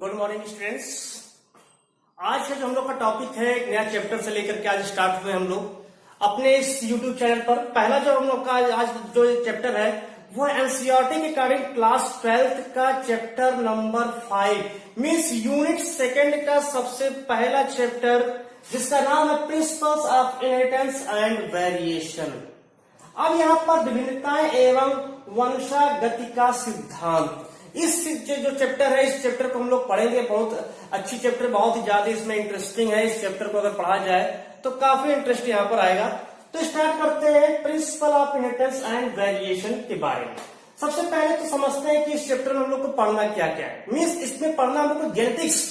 Good morning students. आज का जो हम लोग का टॉपिक है एक नया चैप्टर से लेकर के आज स्टार्ट हुए हम लोग अपने इस यूट्यूब चैनल पर। पहला जो हम लोग का आज जो चैप्टर है वो एनसीईआरटी के अकॉर्डिंग क्लास 12th का chapter number 5 means unit second का सबसे पहला चैप्टर जिसका नाम है principles of inheritance and variation. अब यहाँ पर विभिन्नताएं एवं वंशागति का सिद्धांत, इस जो चैप्टर है इस चैप्टर को हम लोग पढ़ेंगे। बहुत अच्छी चैप्टर, बहुत ही ज्यादा इसमें इंटरेस्टिंग है। इस चैप्टर को अगर पढ़ा जाए तो काफी इंटरेस्ट यहाँ पर आएगा। तो स्टार्ट करते हैं principle of inheritance and variation के बारे में। सबसे पहले तो समझते हैं कि इस चैप्टर में हम लोग को पढ़ना क्या क्या है। मीन्स इसमें पढ़ना हम लोग को जेनेटिक्स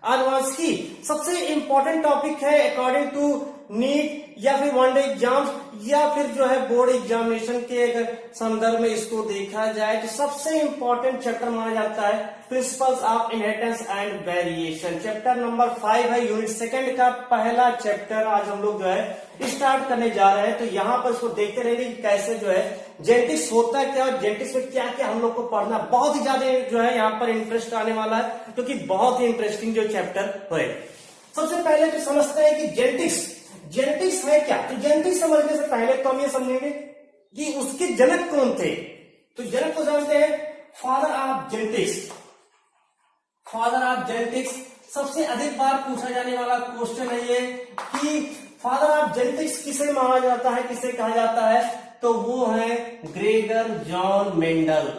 आनुवंशिकी सबसे इंपॉर्टेंट टॉपिक है अकॉर्डिंग टू नीट या फिर वनडे एग्जाम्स या फिर जो है बोर्ड एग्जामिनेशन के अगर संदर्भ में इसको देखा जाए तो सबसे इंपॉर्टेंट चैप्टर माना जाता है principles of inheritance and variation. Chapter number 5 है, यूनिट सेकंड का पहला चैप्टर आज हम लोग जो है स्टार्ट करने जा रहे हैं। तो यहाँ पर इसको देखते रहेंगे कि कैसे जो है जेनेटिक्स होता है क्या और जेनेटिक्स में क्या क्या हम लोग को पढ़ना, बहुत ही ज्यादा जो है यहाँ पर इंटरेस्ट आने वाला है क्योंकि बहुत ही इंटरेस्टिंग जो चैप्टर है। सबसे पहले तो समझते हैं कि जेनेटिक्स है क्या। तो जेनेटिक्स समझने से पहले तो हम ये समझेंगे कि उसके जनक कौन थे। तो जनक को जानते हैं father of genetics. Father of genetics सबसे अधिक बार पूछा जाने वाला क्वेश्चन है ये कि फादर ऑफ जेनेटिक्स किसे माना जाता है, किसे कहा जाता है। तो वो है Gregor John Mendel.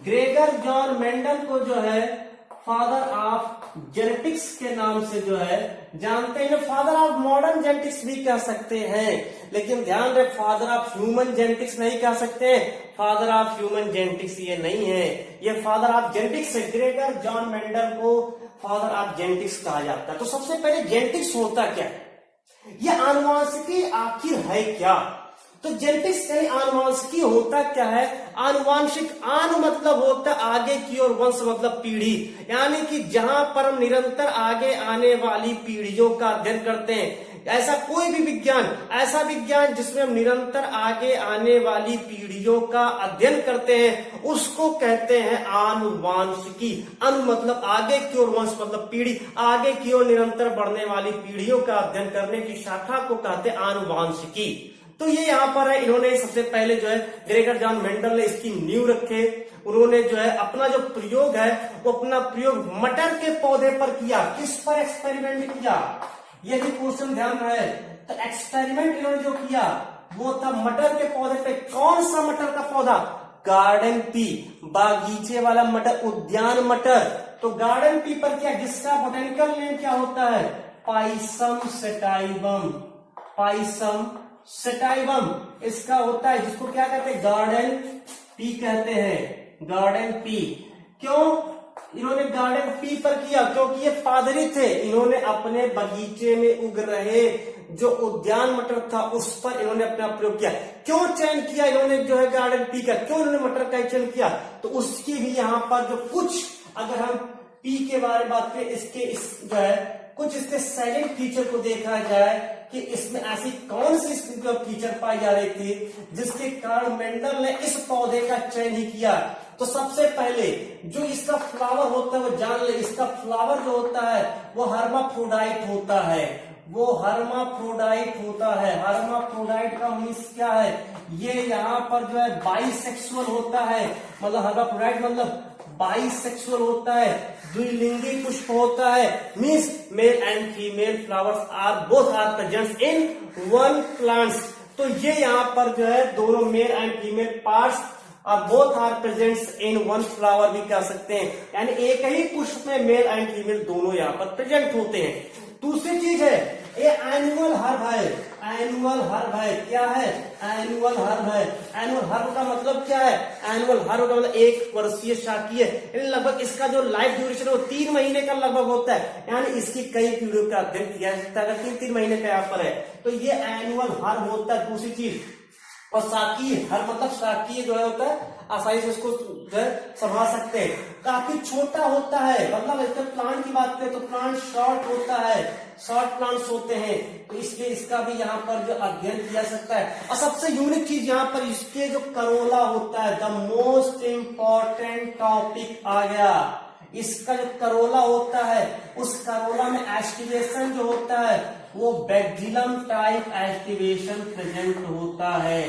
Gregor John Mendel को जो है फादर ऑफ जेनेटिक्स के नाम से जो है जानते हैं। फादर ऑफ मॉडर्न जेनेटिक्स भी कह सकते हैं, लेकिन ध्यान रहे फादर ऑफ ह्यूमन जेनेटिक्स नहीं कह सकते। फादर ऑफ ह्यूमन जेनेटिक्स ये नहीं है, ये फादर ऑफ जेनेटिक्स है। ग्रेगर जॉन मेंडल को फादर ऑफ जेनेटिक्स कहा जाता है। तो सबसे पहले जेनेटिक्स होता क्या है, ये आनुवंशिकी आखिर है क्या। तो जेनेटिक्स यानी आनुवंशिकी होता क्या है। आनुवंशिक, आनु मतलब होता आगे की और वंश मतलब पीढ़ी, यानी कि जहां पर हम निरंतर आगे आने वाली पीढ़ियों का अध्ययन करते हैं। ऐसा कोई भी विज्ञान, ऐसा विज्ञान जिसमें हम निरंतर आगे आने वाली पीढ़ियों का अध्ययन करते हैं उसको कहते हैं आनुवंशिकी। अनु मतलब आगे की ओर, वंश मतलब पीढ़ी, आगे की ओर निरंतर बढ़ने वाली पीढ़ियों का अध्ययन करने की शाखा को कहते हैं आनुवंशिकी। तो ये यहाँ पर है, इन्होंने सबसे पहले जो है ग्रेगर जॉन मेंडल ने इसकी नींव रखे। उन्होंने जो है अपना जो प्रयोग है वो अपना प्रयोग मटर के पौधे पर किया। किस पर एक्सपेरिमेंट किया, यदि क्वेश्चन ध्यान रहे तो एक्सपेरिमेंट इन्होंने जो किया वो था मटर के पौधे पे। कौन सा मटर का पौधा, गार्डन पी, बागीचे वाला मटर, उद्यान मटर। तो गार्डन पी पर किया जिसका बोटेनिकल नेम क्या होता है, पाइसम सेटाइवम। पाइसम सेटाइवम इसका होता है, जिसको क्या कहते हैं, गार्डन पी कहते हैं। गार्डन पी क्यों इन्होंने गार्डन पी पर किया, क्योंकि ये पादरी थे। इन्होंने अपने बगीचे में उग रहे जो उद्यान मटर था उस पर इन्होंने अपना प्रयोग किया। क्यों चयन किया इन्होंने जो है गार्डन पी का, क्यों इन्होंने मटर का चयन किया, तो उसकी भी यहाँ पर जो कुछ, अगर हम पी के बारे में बात करें, इसके जो है कुछ इसके साइलेंट फीचर को देखा जाए कि इसमें ऐसी कौन सी फीचर पाई जा रही थी जिसके कारण मेंडल ने इस पौधे का चयन ही किया। तो सबसे पहले जो इसका फ्लावर होता है वो जान ले, इसका फ्लावर जो होता है वो हर्माफ्रोडाइट होता है। वो हर्माफ्रोडाइट होता है। हर्माफ्रोडाइट का मीन्स क्या है, ये यहाँ पर जो है बाइसेक्सुअल होता है। मतलब हर्माफ्रोडाइट मतलब बाइसेक्सुअल होता है, द्विलिंगी पुष्प होता है। Means male and female flowers are both are present in one plants. तो ये यहाँ पर जो है दोनों मेल एंड फीमेल पार्ट्स और both are present in one flower भी कह सकते हैं, यानी एक ही पुष्प में मेल एंड फीमेल दोनों यहाँ पर प्रेजेंट होते हैं। दूसरी चीज है ये एनुअल हर्ब है। एनुअल हर्ब है, क्या है, एनुअल हर्ब है। एनुअल हर्ब का मतलब क्या है, एनुअल हर्ब का मतलब एक वर्षीय शाकीय, यानी लगभग इसका जो लाइफ ड्यूरेशन है वो 3 महीने का लगभग होता है, यानी इसकी कई पीढ़ियों का अध्ययन किया जा सकता है अगर 3-3 महीने का यहाँ पर है। तो ये एनुअल हर्ब होता है। दूसरी चीज, और शाकीय, हर मतलब शाकीय जो है होता है आसानी से उसको जो है संभाल सकते हैं। काफी छोटा होता है, मतलब इसके प्लांट की बात करें तो प्लांट शॉर्ट होता है, शॉर्ट प्लांट्स होते हैं, तो इसलिए इसका भी यहाँ पर जो अध्ययन किया सकता है। और सबसे यूनिक चीज यहाँ पर इसके जो करोला होता है, द मोस्ट इंपॉर्टेंट टॉपिक आ गया। इसका जो करोला होता है उस करोला में एस्टिवेशन जो होता है वो बैक्जीलम टाइप एस्टिवेशन प्रेजेंट होता है।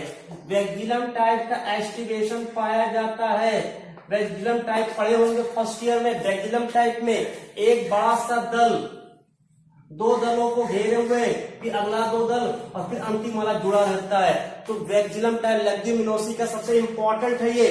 बैक्जीलम टाइप का एस्टिवेशन पाया जाता है। बैक्जीलम टाइप पढ़े होंगे फर्स्ट ईयर में। बैक्जीलम टाइप में एक बड़ा सा दल दो दलों को घेरे हुए, फिर अगला दो दल और फिर अंतिम वाला जुड़ा रहता है। तो बैक्जीलम टाइप लेग्यूमिनोसी का सबसे इंपॉर्टेंट है ये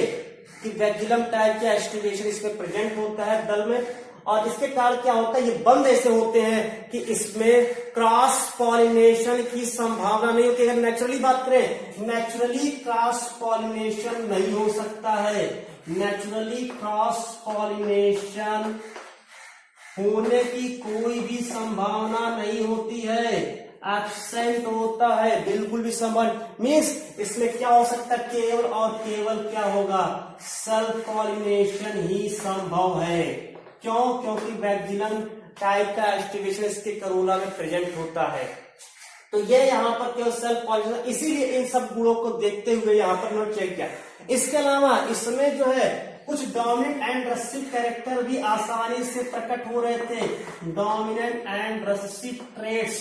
कि बैक्जीलम टाइप के एस्टिवेशन इसमें प्रेजेंट होता है दल में। और इसके कारण क्या होता है, ये बंद ऐसे होते हैं कि इसमें क्रॉस पॉलिनेशन की संभावना नहीं होती। अगर नेचुरली बात करें, नेचुरली क्रॉस पॉलिनेशन नहीं हो सकता है। नेचुरली क्रॉस पॉलिनेशन होने की कोई भी संभावना नहीं होती है, एब्सेंट होता है, बिल्कुल भी संभव मीन्स इसमें क्या हो सकता है, केवल और केवल क्या होगा, सेल्फ पॉलिनेशन ही संभव है। क्यों? क्योंकि बैक्जीलम टाइप का एस्टिवेशन इसके करोला में प्रेजेंट होता है। तो ये यहाँ पर केवल सेल्फ पॉलिनेशन, इसीलिए इन सब गुणों को देखते हुए यहाँ पर नोट चेक किया। इसके अलावा इसमें जो है कुछ डोमिनेंट एंड रेसेसिव कैरेक्टर भी आसानी से प्रकट हो रहे थे। डोमिनेंट एंड रेसेसिव ट्रेट्स,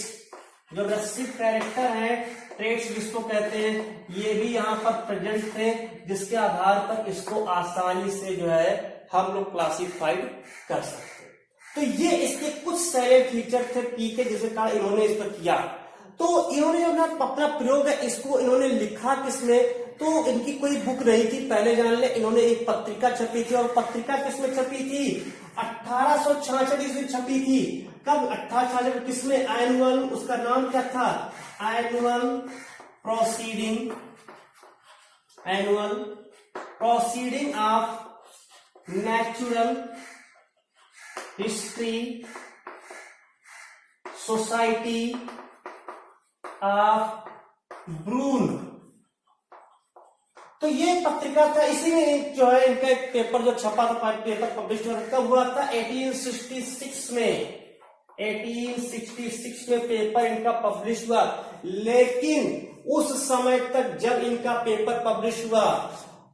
जो रेसेसिव कैरेक्टर है, ट्रेट्स जिसको कहते हैं, ये भी यहाँ पर प्रेजेंट थे, जिसके आधार पर इसको आसानी से जो है हम लोग क्लासिफाइड कर सकते। तो ये इसके कुछ सैलेंट फीचर थे पी के, जिसके कारण इन्होंने इस पर किया। तो इन्होंने जो अपना प्रयोग है इसको इन्होंने लिखा किसमें, तो इनकी कोई बुक नहीं थी, पहले जान ले। इन्होंने एक पत्रिका छपी थी, और पत्रिका किसमें छपी थी, 1866 ईस्वी छपी थी। कब? 1866। किसमें? एनुअल, उसका नाम क्या था, annual proceeding, annual proceeding of natural history society of Brunn. तो ये पत्रिका था, इसी में जो है इनका एक पेपर जो छपा था, पेपर पब्लिश कब हुआ था, 1866 में। 1866 में पेपर इनका पब्लिश हुआ। लेकिन उस समय तक जब इनका पेपर पब्लिश हुआ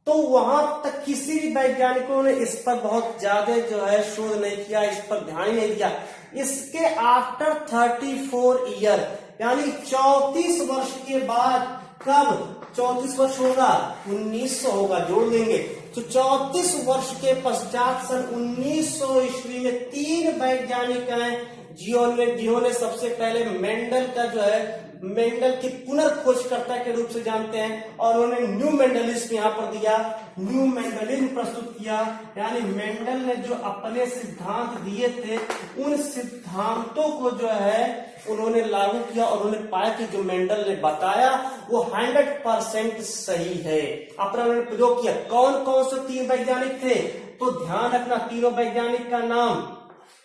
तो वहां तक किसी भी वैज्ञानिकों ने इस पर बहुत ज्यादा जो है शोध नहीं किया, इस पर ध्यान नहीं दिया। इसके आफ्टर 34 ईयर, यानी 34 वर्ष के बाद, कब 34 वर्ष होगा, 1900 होगा, जोड़ लेंगे तो 34 वर्ष के पश्चात सन 1900 ईस्वी में 3 वैज्ञानिक हैं जिन्होंने सबसे पहले मेंडल का जो है, मेंडल की पुनर्खोजकर्ता के रूप से जानते हैं, और उन्होंने न्यू मेंडलिज्म यहाँ पर दिया, न्यू मेंडलिज्म प्रस्तुत किया। यानी मेंडल ने जो अपने सिद्धांत दिए थे उन सिद्धांतों को जो है उन्होंने लागू किया, और उन्होंने पाया कि जो मेंडल ने बताया वो 100% सही है। अपना उन्होंने प्रयोग किया। कौन कौन से 3 वैज्ञानिक थे, तो ध्यान रखना तीनों वैज्ञानिक का नाम,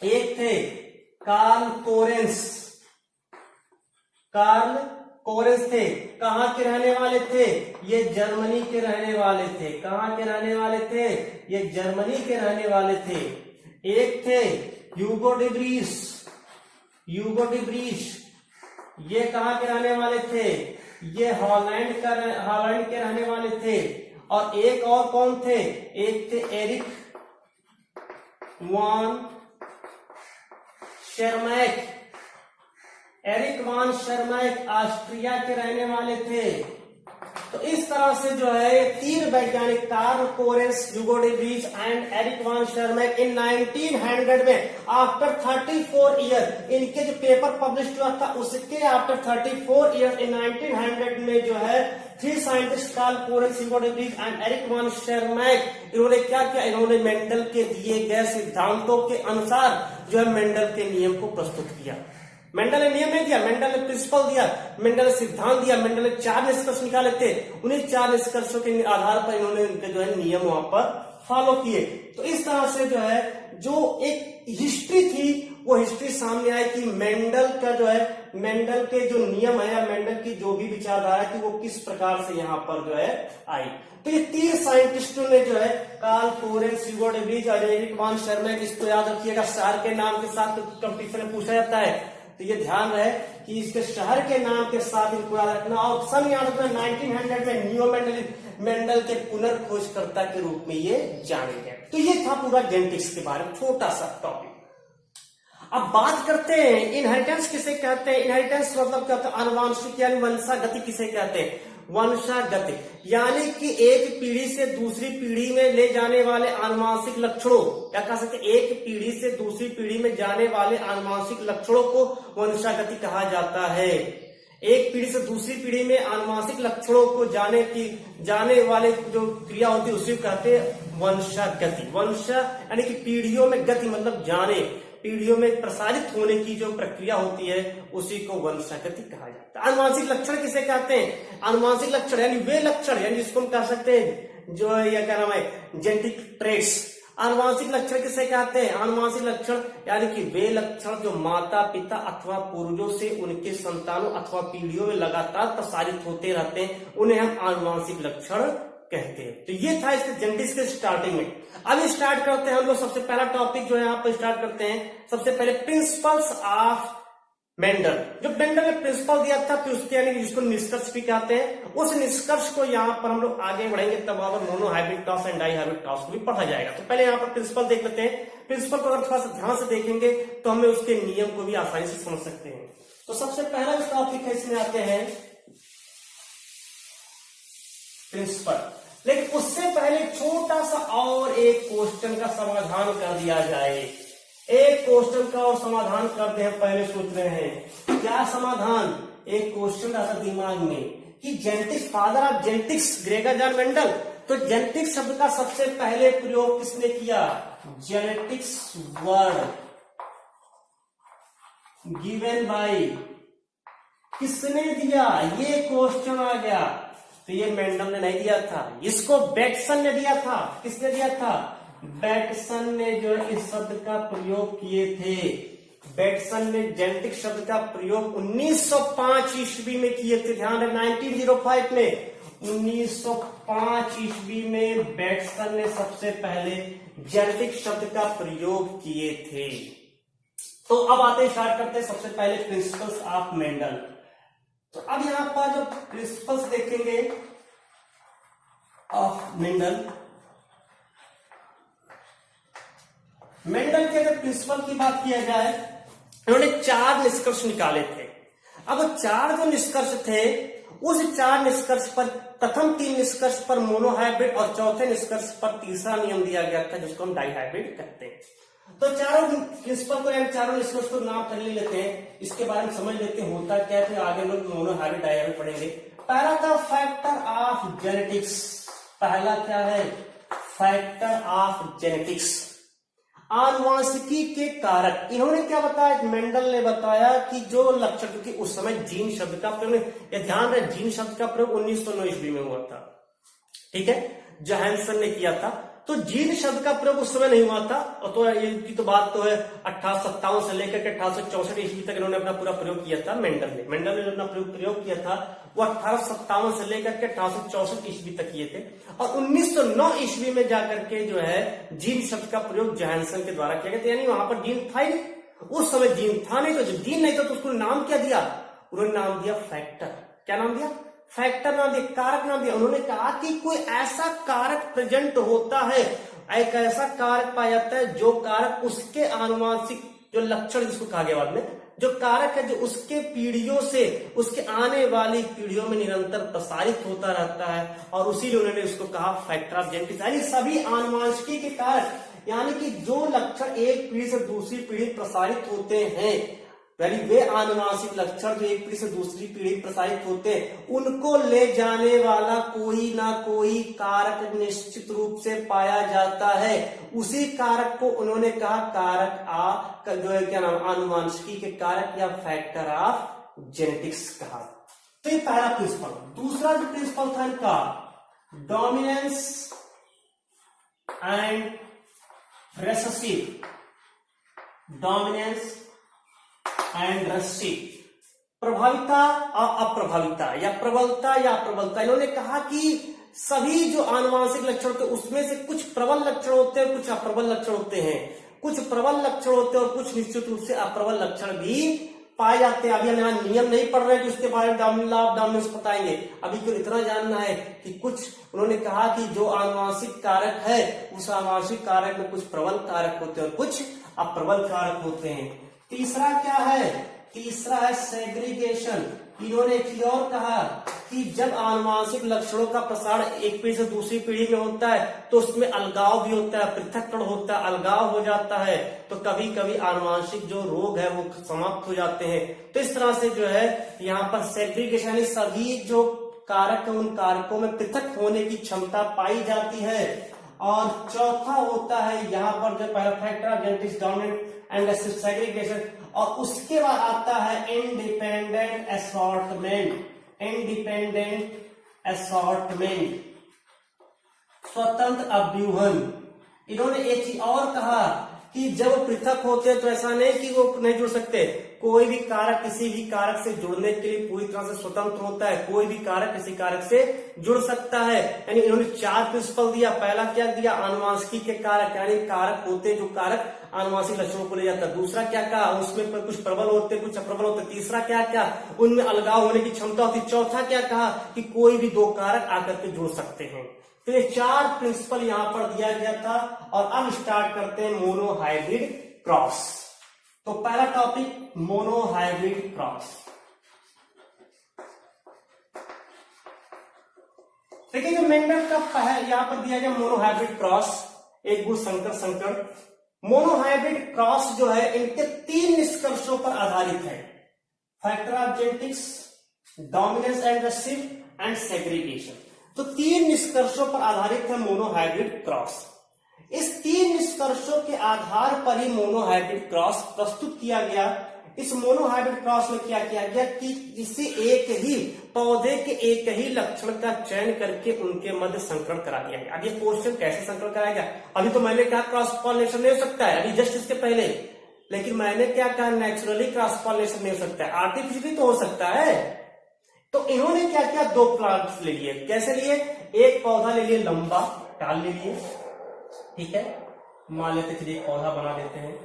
एक थे कार्ल कोरेंस, कार्ल कोरेंस थे। कहां के रहने वाले थे, ये जर्मनी के रहने वाले थे। कहां के रहने वाले थे, ये जर्मनी के रहने वाले थे। एक थे ह्यूगो डी ब्रीस, ह्यूगो डी ब्रीस, ये कहां के रहने वाले थे, ये हॉलैंड के रहने वाले थे। और एक और कौन थे, एक थे Eric von शर्मैक। Eric von शर्मैक Austria के रहने वाले थे। तो इस तरह से जो है 3 वैज्ञानिक, Carl Correns, Hugo de Vries and Erich von Tschermak, in 1900 में आफ्टर 34 ईयर, इनके जो पेपर पब्लिश हुआ था उसके आफ्टर 34 ईयर इन 1900 में जो है 3 scientist, Carl Correns, Hugo de Vries and Erich von Tschermak, इन्होंने क्या किया, इन्होंने मेंडल के दिए गए सिद्धांतों के अनुसार जो है मेंडल के नियम को प्रस्तुत किया। मेंडल ने नियम नहीं दिया, मेंडल ने प्रिंसिपल दिया, मेंडल ने सिद्धांत दिया, मेंडल ने 4 निष्कर्ष निकाले थे। उन्हीं 4 निष्कर्षों के आधार पर इन्होंने उनके जो है नियम वहां पर फॉलो किए। तो इस तरह से जो है जो एक हिस्ट्री थी वो हिस्ट्री सामने आई कि मेंडल का जो है, मेंडल के जो नियम है या मेंडल की जो भी विचारधारा थी वो किस प्रकार से यहाँ पर जो है आई। तो ये 3 साइंटिस्टों ने जो है, Carl Correns, Hugo de Vries और एरिक वान शर्मैक, इसको याद रखिएगा, शहर के नाम के साथ कंपटीशन में पूछा जाता है, तो ये ध्यान रहे कि इसके शहर के नाम के साथ इनको याद रखना। और सन याद रखना 1900 में न्यू मेंडल के पुनर्खोजकर्ता के रूप में ये जाने गए। तो ये था पूरा जेनेटिक्स के बारे में छोटा सा टॉपिक। अब बात करते हैं इनहेरिटेंस किसे कहते हैं। इनहेरिटेंस मतलब क्या होता है, आनुवंशिक यानी वंशागति किसे कहते हैं, वंशागति यानी कि एक पीढ़ी से दूसरी पीढ़ी में ले जाने वाले आनुवंशिक लक्षणों, क्या कह सकते हैं, एक पीढ़ी से दूसरी पीढ़ी में जाने वाले आनुवंशिक लक्षणों को वंशागति कहा जाता है। एक पीढ़ी से दूसरी पीढ़ी में आनुवंशिक लक्षणों को जाने वाले जो क्रिया होती है उसी को कहते हैं वंशागति। वंश यानी कि पीढ़ियों में गति मतलब जाने, पीढ़ियों में प्रसारित होने की जो प्रक्रिया होती है उसी को वंशागति कहा जाता है। आनुवंशिक लक्षण किसे कहते हैं, आनुवंशिक लक्षण यानी वे लक्षण यानी जिसको हम कह सकते हैं जो ये क्या नाम है, जेनेटिक ट्रेट्स। आनुवंशिक लक्षण किसे कहते हैं, आनुवंशिक लक्षण यानी कि वे लक्षण जो माता पिता अथवा पूर्वजों से उनके संतानों अथवा पीढ़ियों में लगातार प्रसारित होते रहते हैं, उन्हें हम आनुवंशिक लक्षण कहते हैं। तो ये था इसके जेनेटिक्स के स्टार्टिंग में। अब स्टार्ट करते हैं हम लोग, सबसे पहला टॉपिक जो है यहाँ पर स्टार्ट करते हैं। सबसे पहले प्रिंसिपल्स ऑफ मेंडल। जो मेंडल ने प्रिंसिपल दिया था फिर उसके यानी जिसको निष्कर्ष भी कहते हैं, उस निष्कर्ष को यहाँ पर हम लोग आगे बढ़ेंगे तब वहां पर mono hybrid toss and die hybrid toss को भी पढ़ा जाएगा। तो पहले यहाँ पर प्रिंसिपल देख लेते हैं। प्रिंसिपल को अगर थोड़ा सा ध्यान से देखेंगे तो हमें उसके नियम को भी आसानी से समझ सकते हैं। तो सबसे पहला जो टॉपिक है इसमें आते हैं प्रिंसिपल। लेकिन उससे पहले छोटा सा और एक क्वेश्चन का समाधान कर दिया जाए। एक क्वेश्चन का और समाधान करते हैं, पहले सोच रहे हैं क्या समाधान। एक क्वेश्चन आता दिमाग में कि genetics, father of genetics Gregor John Mendel. तो जेनेटिक्स शब्द का सबसे पहले प्रयोग किसने किया, जेनेटिक्स वर्ड गिवन बाय, किसने दिया, ये क्वेश्चन आ गया। तो ये मेंडल ने नहीं दिया था, इसको बेटसन ने दिया था। किसने दिया था, बेटसन ने जो इस शब्द का प्रयोग किए थे। बेटसन ने जेनेटिक शब्द का प्रयोग 1905 ईस्वी में किए थे। ध्यान है 1905 में, 1905 ईस्वी में बेटसन ने सबसे पहले जेनेटिक शब्द का प्रयोग किए थे। तो अब आते स्टार्ट करते हैं सबसे पहले प्रिंसिपल्स ऑफ मेंडल। तो अब यहां पर जो प्रिंसिपल्स देखेंगे ऑफ मेंडल, मेंडल के अगर प्रिंसिपल की बात किया जाए, इन्होंने 4 निष्कर्ष निकाले थे। अब 4 जो निष्कर्ष थे उस 4 निष्कर्ष पर प्रथम 3 निष्कर्ष पर मोनोहाइब्रिड और चौथे निष्कर्ष पर तीसरा नियम दिया गया था जिसको हम डाइहाइब्रिड कहते हैं। तो चारों प्रिंसिपल को यानी चारों निष्कर्ष को नाम कर लेते हैं, इसके बारे में समझ लेते हैं होता क्या है, फिर आगे लोग मोनोहाइब्रिड डाइहाइब्रिड पढ़ेंगे। पहला था फैक्टर ऑफ जेनेटिक्स। पहला क्या है, फैक्टर ऑफ जेनेटिक्स, आनुवंशिकी के कारक। इन्होंने क्या बताया, मेंडल ने बताया कि जो लक्षण, क्योंकि उस समय जीन शब्द का प्रयोग, ध्यान रहे जीन शब्द का प्रयोग 1909 ईस्वी में हुआ था, ठीक है, जोहानसन ने किया था। तो जीन शब्द का प्रयोग उस समय नहीं हुआ था। और तो इनकी तो बात तो है 1857 से लेकर के 1864 ईस्वी तक इन्होंने अपना पूरा प्रयोग किया था। मेंडल ने जो अपना प्रयोग किया था वो 1857 से लेकर के 1864 ईस्वी तक किए थे। और 1909 ईस्वी में जाकर के जो है जीन शब्द का प्रयोग जोहानसन के द्वारा किया गया। यानी वहां पर जीन था ही, उस समय जीन था नहीं, तो जब जीन नहीं था तो उसको नाम क्या दिया, उन्होंने नाम दिया फैक्टर। क्या नाम दिया, फैक्टर नाम दिया, कारक नाम दिया। उन्होंने कहा कि कोई ऐसा कारक प्रेजेंट होता है, एक ऐसा कारक पाया जाता है जो कारक उसके आनुवंशिक जो लक्षण जिसको कहा गया बाद में, जो कारक है जो उसके पीढ़ियों से उसके आने वाली पीढ़ियों में निरंतर प्रसारित होता रहता है, और उसीलिए उन्होंने उसको कहा फैक्टर ऑफ जेनेटिक्स। यानी सभी आनुवंशिकी के कारक, यानी कि जो लक्षण एक पीढ़ी से दूसरी पीढ़ी प्रसारित होते हैं, यानी वे आनुवंशिक लक्षण जो एक पीढ़ी से दूसरी पीढ़ी प्रसारित होते हैं, उनको ले जाने वाला कोई ना कोई कारक निश्चित रूप से पाया जाता है। उसी कारक को उन्होंने कहा कारक जो है क्या नाम, आनुवंशिकी के कारक या फैक्टर ऑफ जेनेटिक्स कहा। तो ये पहला प्रिंसिपल। दूसरा जो प्रिंसिपल था इनका, dominance and recessive, dominance and recessive, प्रभाविता और अप्रभाविता, या प्रबलता या अप्रबलता। इन्होंने कहा कि सभी जो आनुवंशिक लक्षण होते हैं उसमें से कुछ प्रबल लक्षण होते हैं, कुछ अप्रबल लक्षण होते हैं, कुछ प्रबल लक्षण होते हैं और कुछ निश्चित रूप से अप्रबल लक्षण भी पाए जाते हैं। अभी हम यहाँ नियम नहीं पढ़ रहे कि उसके बारे में लॉ ऑफ डोमिनेंस बताएंगे। अभी क्यों इतना जानना है कि कुछ उन्होंने कहा कि जो आनुवांशिक कारक है उस आनुवांशिक कारक में कुछ प्रबल कारक होते हैं और कुछ अप्रबल कारक होते हैं। तीसरा क्या है? तीसरा है सेग्रीगेशन। इन्होंने एक चीज और कहा कि जब आनुवांशिक लक्षणों का प्रसार एक पीढ़ी से दूसरी पीढ़ी में होता है तो उसमें अलगाव भी होता है, पृथक्करण होता है, अलगाव हो जाता है, तो कभी कभी आनुवांशिक जो रोग है वो समाप्त हो जाते हैं। तो इस तरह से जो है यहाँ पर सेग्रीगेशन यानी सभी जो कारक है उन कारकों में पृथक होने की क्षमता पाई जाती है। और चौथा होता है यहाँ पर जो पहला factor of genetics dominant and segregation, और उसके बाद आता है इंडिपेंडेंट असॉर्टमेंट। इंडिपेंडेंट असॉर्टमेंट, स्वतंत्र अभ्यूहन। इन्होंने एक चीज और कहा कि जब पृथक होते हैं तो ऐसा नहीं कि वो नहीं जुड़ सकते, कोई भी कारक किसी भी कारक से जुड़ने के लिए पूरी तरह से स्वतंत्र होता है, कोई भी कारक किसी कारक से जुड़ सकता है। यानी इन्होंने 4 प्रिंसिपल दिया। पहला क्या दिया? आनुवांशिकी के कारक, यानी कारक होते हैं जो कारक आनुवांशिक लक्षणों को ले जाता है। दूसरा क्या कहा? उसमें कुछ प्रबल होते कुछ अप्रबल होते। तीसरा क्या क्या? उनमें अलगाव होने की क्षमता होती। चौथा क्या कहा? कि कोई भी 2 कारक आकर के जुड़ सकते हैं। तो ये 4 प्रिंसिपल यहां पर दिया गया था। और अब स्टार्ट करते हैं मोनोहाइब्रिड क्रॉस। तो पहला टॉपिक मोनोहाइब्रिड क्रॉस। देखिए जो मेंडल का यहां पर दिया गया मोनोहाइब्रिड क्रॉस, एक गुण संकर संकर। मोनोहाइब्रिड क्रॉस जो है इनके 3 निष्कर्षों पर आधारित है। Factor of genetics, dominance and recessive and segregation. तो 3 निष्कर्षों पर आधारित है मोनोहाइब्रिड क्रॉस। इस 3 निष्कर्षों के आधार पर ही मोनोहाइब्रिड क्रॉस प्रस्तुत किया गया। इस मोनोहाइब्रिड क्रॉस में क्या किया गया कि इसे एक ही पौधे के एक ही लक्षण का चयन करके उनके मध्य संकरण करा दिया गया। अब ये क्वेश्चन कैसे संकरण कराया गया? अभी तो मैंने कहा क्रॉस पॉलिनेशन नहीं हो सकता है, अभी जस्ट इसके पहले, लेकिन मैंने क्या कहा? नेचुरली क्रॉस पॉलिनेशन नहीं हो सकता है, आर्टिफिशियली तो हो सकता है। तो इन्होंने क्या किया? 2 प्लांट्स ले लिए। कैसे लिए? एक पौधा ले लिए लंबा, टाल ले लिए, ठीक है, मान लेते चलिए एक पौधा बना देते हैं।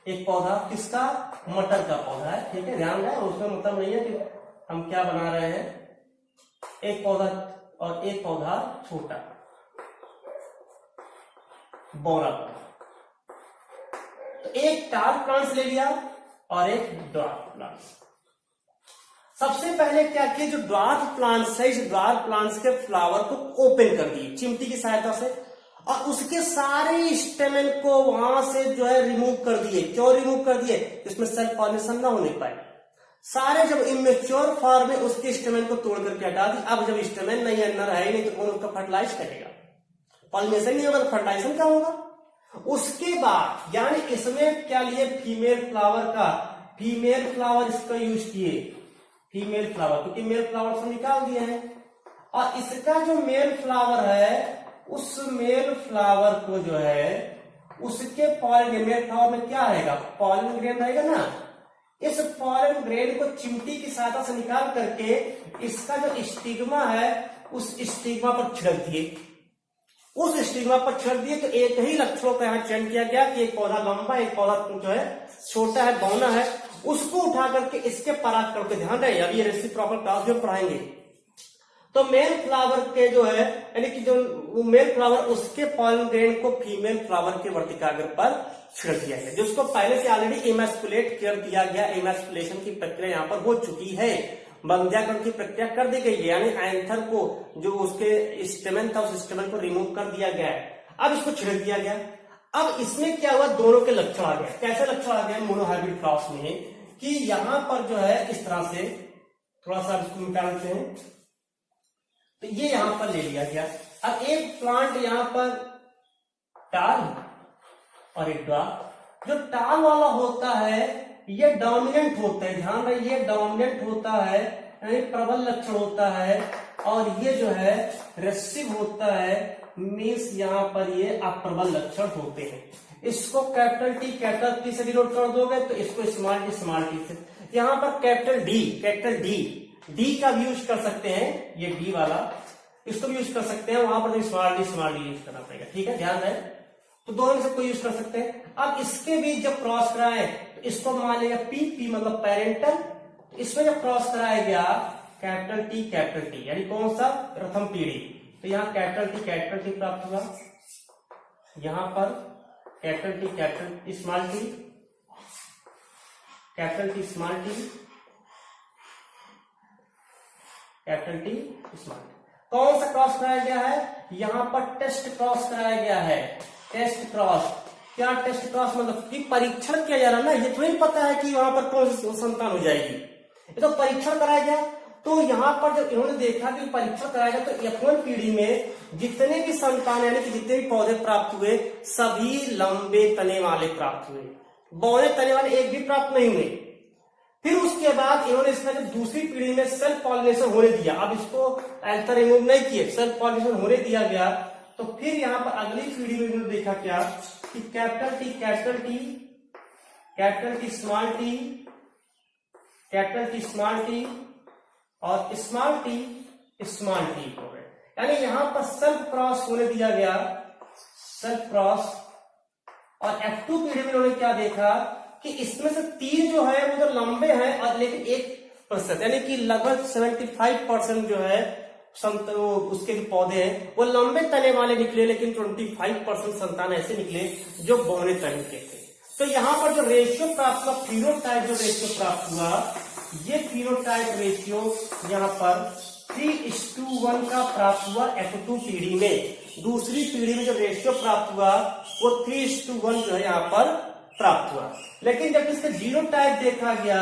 एक पौधा किसका? मटर का पौधा है, ठीक है, ध्यान रहे, उसमें मतलब नहीं है कि हम क्या बना रहे हैं। एक पौधा और एक पौधा छोटा बोरा। तो एक टाल प्लांट्स ले लिया और एक ड्वार्फ प्लांट्स। सबसे पहले क्या किया? जो ड्वार्फ प्लांट्स है, इस ड्वार्फ प्लांट्स के फ्लावर को ओपन कर दिए चिमटी की सहायता से, और उसके सारे स्टेमेन को वहां से जो है रिमूव कर दिए। क्यों रिमूव कर दिए? इसमें सेल्फ पॉलिनेशन ना होने पाए। सारे जब इमेच्योर फॉर्म में उसके स्टेमेन को तोड़ करके हटा दी। अब जब स्टेमेन नहीं है, न रहे नहीं, तो कौन उसका फर्टिलाइज करेगा? पॉलिनेशन नहीं होगा तो फर्टिलाइजेशन क्या होगा? उसके बाद यानी इसमें क्या लिए? फीमेल फ्लावर का, फीमेल फ्लावर इसका यूज किए, फीमेल फ्लावर, क्योंकि मेल फ्लावर से निकाल दिए हैं। और इसका जो मेल फ्लावर है उस मेल फ्लावर को जो है उसके पॉलन, मेल फ्लावर में क्या रहेगा? पॉलन ग्रेन रहेगा ना। इस पॉलन ग्रेन को चिमटी की सहायता से निकाल करके इसका जो स्टिग्मा है उस स्टिग्मा पर छिड़क दिए। उस स्टिग्मा पर छिड़क दिए तो एक ही लक्षणों का यहाँ चयन किया गया कि एक पौधा लंबा, एक पौधा जो है छोटा है, बौना है। उसको उठा करके इसके परागकण पे ध्यान रहे, अभी ये रेसिप्रोकल क्लास में पढ़ाएंगे। तो मेल फ्लावर के जो है यानी कि जो मेल फ्लावर उसके पॉलन ग्रेन को फीमेल फ्लावर के वर्तिकाग्र पर छिड़क दिया गया, जिसको पहले से ऑलरेडी इमेस्कुलेट कर दिया गया। इमेस्कुलेशन की प्रक्रिया यहाँ पर हो चुकी है, बंध्याकरण की प्रक्रिया कर दी गई है, यानी एंथर को जो उसके स्टेमेन था उस स्टेमेन को रिमूव कर दिया गया है। अब इसको छिड़क दिया गया। अब इसमें क्या हुआ? दोनों के लक्षण आ गए। कैसे लक्षण आ गए मोनोहाइब्रिड क्रॉस में? कि यहां पर जो है इस तरह से थोड़ा सा इसको निकाल देते हैं, तो ये यहां पर ले लिया गया। अब एक प्लांट यहां पर टाल और एक ड्वार्फ। जो टाल वाला होता है ये डोमिनेंट होता है, ध्यान रहे, ये डोमिनेंट होता है यानी प्रबल लक्षण होता है, और ये जो है रेसिव होता है, मीन्स यहां पर ये अप्रबल लक्षण होते हैं। इसको कैपिटल टी से डिनोट कर दोगे तो इसको स्मॉल टी से। यहां पर कैपिटल डी का भी यूज कर सकते हैं, ये डी वाला इसको भी यूज कर सकते हैं, वहां पर स्मॉल डी यूज करना पड़ेगा, ठीक है, ध्यान रहे। तो दोनों में से कोई यूज कर सकते हैं। अब इसके बीच जब क्रॉस कराए तो इसको मान लिया पी मतलब पेरेंटल, तो इसमें जब क्रॉस कराया गया कैपिटल टी यानी कौन सा, प्रथम पीढ़ी, तो यहाँ कैपिटल टी प्राप्त हुआ, यहां पर capital T small T, capital T small T, capital T small T. कौन सा क्रॉस कराया गया है, यहां पर टेस्ट क्रॉस कराया गया है। टेस्ट क्रॉस, क्या टेस्ट क्रॉस मतलब कि परीक्षण किया जा रहा है ना, ये थोड़ी पता है कि वहां पर कौन सी संतान हो जाएगी, ये तो परीक्षण कराया गया। तो यहाँ पर जब इन्होंने देखा कि परीक्षण कराया गया तो F1 पीढ़ी में जितने भी संतान यानी कि जितने भी पौधे प्राप्त हुए सभी लंबे तने वाले प्राप्त हुए, बौने तने वाले एक भी प्राप्त नहीं हुए। फिर उसके बाद इन्होंने इसमें जब दूसरी पीढ़ी में सेल्फ पॉलिनेशन होने दिया, अब इसको एंथर रिमूव नहीं किए, सेल्फ पॉलिनेशन होने दिया गया, तो फिर यहाँ पर अगली पीढ़ी में इन्होंने देखा क्या कि कैपिटल टी स्मॉल टी और स्मॉल टी हो गए, यानी यहां पर सेल्फ क्रॉस होने दिया गया, सेल्फ क्रॉस। और F2 पीढ़ी में उन्होंने क्या देखा कि इसमें से 3 जो है वो तो लंबे हैं और लेकिन 1% यानी कि लगभग 75% जो है उसके जो पौधे हैं वो लंबे तने वाले निकले, लेकिन 25% संतान ऐसे निकले जो बौने तने के थे। तो यहाँ पर जो रेशियो प्राप्त हुआ, फिनोटाइप जो रेशियो प्राप्त हुआ, ये फिनोटाइप रेशियो यहाँ पर 3:1 का प्राप्त हुआ F2 पीढ़ी में। दूसरी पीढ़ी में जो रेशियो प्राप्त हुआ वो 3:1 जो है यहाँ पर प्राप्त हुआ। लेकिन जब इसका जीनोटाइप देखा गया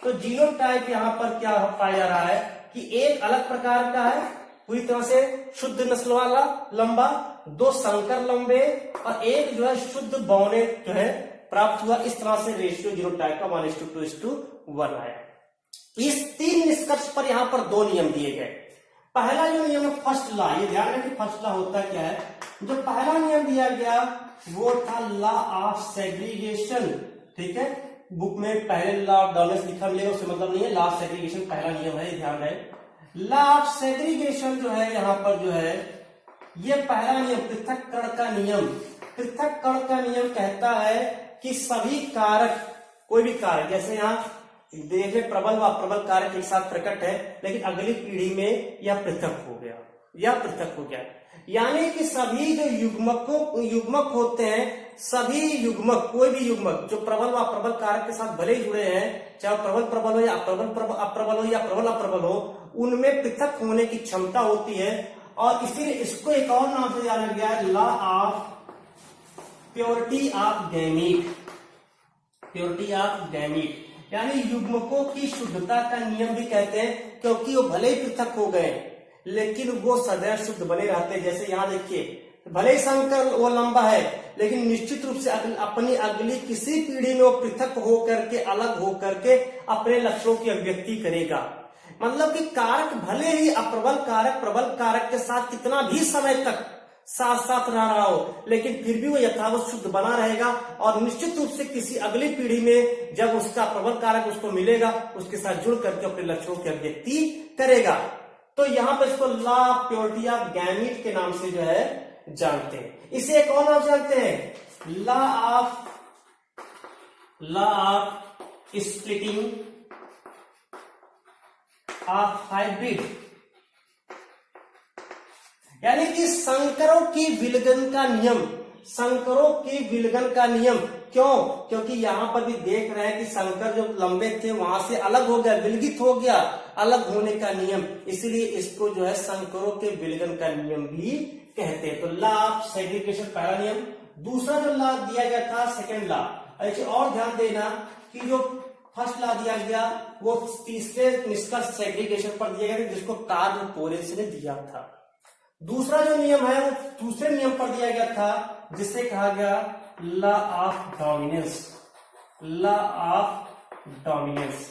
तो जीनोटाइप यहाँ पर क्या पाया जा रहा है कि एक अलग प्रकार का है, पूरी तरह से शुद्ध नस्ल वाला लंबा, 2 संकर लंबे और एक जो है शुद्ध बौने जो है प्राप्त हुआ। इस तरह से रेशियो जीनोटाइप का 1:2:1 आया। इस 3 निष्कर्ष पर यहाँ पर 2 नियम दिए गए। पहला जो नियम है फर्स्ट लॉ, ये ध्यान रखें फर्स्ट लॉ होता क्या है। जो पहला नियम दिया गया वो था लॉ ऑफ सेग्रीगेशन, ठीक है, बुक में पहले लॉ ऑफ डॉमिनेंस लिखा मिलेगा, उससे मतलब नहीं है, लॉ ऑफ सेग्रीगेशन पहला नियम है, ध्यान रहे। लॉ ऑफ सेग्रीगेशन जो है यहाँ पर जो है ये पहला नियम पृथक्करण का नियम। पृथक्करण का नियम कहता है कि सभी कारक, कोई भी कारक, जैसे यहाँ देखें प्रबल व अप्रबल कारक एक साथ प्रकट है, लेकिन अगली पीढ़ी में यह पृथक हो गया, यानी कि सभी जो युग्मक होते हैं, सभी युग्मक, कोई भी युग्मक जो प्रबल व अप्रबल कारक के साथ भले ही जुड़े हैं, चाहे प्रबल हो या अप्रबल हो या प्रबल हो, उनमें पृथक होने की क्षमता होती है। और इसीलिए इसको एक और नाम से जाना गया है, law of purity of gamete, यानी युग्मकों की शुद्धता का नियम भी कहते हैं, क्योंकि वो भले ही पृथक हो गए लेकिन वो सदैव शुद्ध बने रहते हैं। जैसे यहाँ देखिए, भले ही संकर वो लंबा है लेकिन निश्चित रूप से अपनी अगली किसी पीढ़ी में वो पृथक होकर के, अलग होकर के अपने लक्षणों की अभिव्यक्ति करेगा। मतलब कि कारक भले ही अप्रबल कारक प्रबल कारक के साथ कितना भी समय तक साथ साथ रहा हो, लेकिन फिर भी वो यथावत शुद्ध बना रहेगा और निश्चित रूप से किसी अगली पीढ़ी में जब उसका प्रबल कारक उसको मिलेगा, उसके साथ जुड़ करके अपने लक्षणों की अभिव्यक्ति करेगा। तो यहाँ पर इसको law of purity of gamete के नाम से जो है जानते हैं। इसे एक और नाम जानते हैं, law of splitting of hybrid, यानी कि संकरों की विलगन का नियम। क्यों? क्योंकि यहां पर भी देख रहे हैं कि संकर जो लंबे थे वहां से अलग हो गया, विलगित हो गया, अलग होने का नियम, इसलिए इसको जो है संकरों के विलगन का नियम भी कहते हैं। तो लॉ ऑफ सेग्रीगेशन पहला नियम। दूसरा जो लॉ दिया गया था सेकेंड लॉ, ऐसे और ध्यान देना कि जो फर्स्ट लॉ दिया गया वो तीसरे निष्कर्ष सेग्रीगेशन पर दिया गया जिसको कार्ल पोरेस ने दिया था। दूसरा जो नियम है वो दूसरे नियम पर दिया गया था जिसे कहा गया लॉ ऑफ डोमिनेंस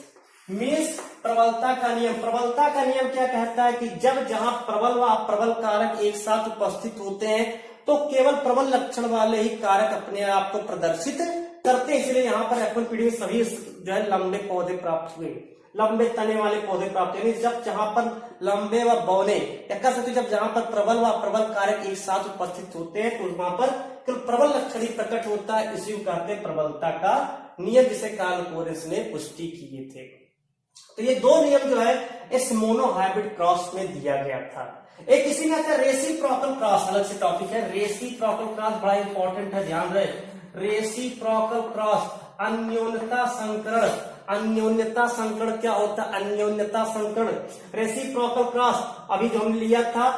मीन्स प्रबलता का नियम। प्रबलता का नियम क्या कहता है कि जब जहां प्रबल व अप्रबल कारक एक साथ उपस्थित होते हैं तो केवल प्रबल लक्षण वाले ही कारक अपने आप को प्रदर्शित करते हैं। इसलिए यहाँ पर F1 पीढ़ी में सभी जो है लंबे पौधे प्राप्त हुए। लंबे तने वाले पौधे प्राप्त, यानी जब जहां पर लंबे व बौने या कह सकते जब जहां पर प्रबल व प्रबल कारक एक साथ उपस्थित होते हैं तो वहां पर केवल प्रबल लक्षण ही प्रकट होता है, इसी को कहते हैं प्रबलता का नियम, जिसे कार्ल कोरेस ने पुष्टि किए थे। तो ये दो नियम जो है इस मोनोहाइब्रिड क्रॉस में दिया गया था। एक इसी में आता है रेसिप्रोकल क्रॉस, अलग से टॉपिक है। रेसिप्रोकल क्रॉस बड़ा इंपॉर्टेंट है, ध्यान रहे। रेसिप्रोकल क्रॉस, अन्योन्यता संकरण। अन्योन्यता संकरण क्या होता है? अन्योन्यता संकरण, रेसिप्रोकल क्रॉस अभी जो हमने लिया था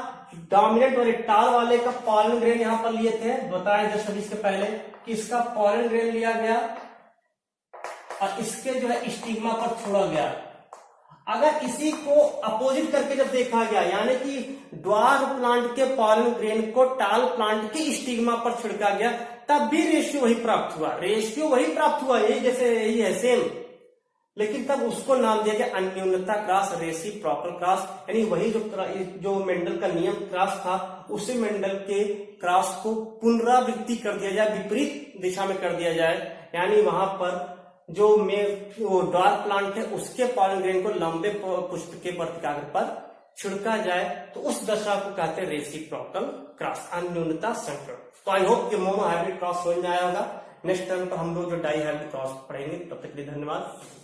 डोमिनेंट और टाल वाले का पॉलन ग्रेन यहां पर लिए थे, बताया जस्ट अभी इसके पहले कि इसका पॉलन ग्रेन लिया गया और इसके जो है स्टिग्मा पर छोड़ा गया। अगर इसी को अपोजिट करके जब देखा गया, यानी कि ड्वार्फ प्लांट के पॉलन ग्रेन को टाल प्लांट के स्टिग्मा पर छिड़का गया, तब भी रेशियो वही प्राप्त हुआ। रेशियो वही प्राप्त हुआ, यही जैसे यही है सेम, लेकिन तब उसको नाम दिया गया अन्योन्यता क्रॉस, रेसिप्रोकल क्रॉस। यानी वही जो मेंडल का नियम क्रॉस था, उसी मेंडल के क्रॉस को पुनरावृत्ति कर दिया जाए, विपरीत दिशा में कर दिया जाए, यानी वहां पर जो ड्वार्फ प्लांट है उसके पॉलन ग्रेन को लंबे पुष्प के प्रतिकाग्र पर छिड़का जाए, तो उस दशा को कहते हैं रेसिप्रोकल क्रॉस, अन्योन्यता संकरण। तो आई होप कि मोनो हाइब्रिड क्रॉस समझ में आया होगा। नेक्स्ट टाइम पर हम लोग जो डाई हाइब्रिड क्रॉस पढ़ेंगे, तब तक के लिए धन्यवाद।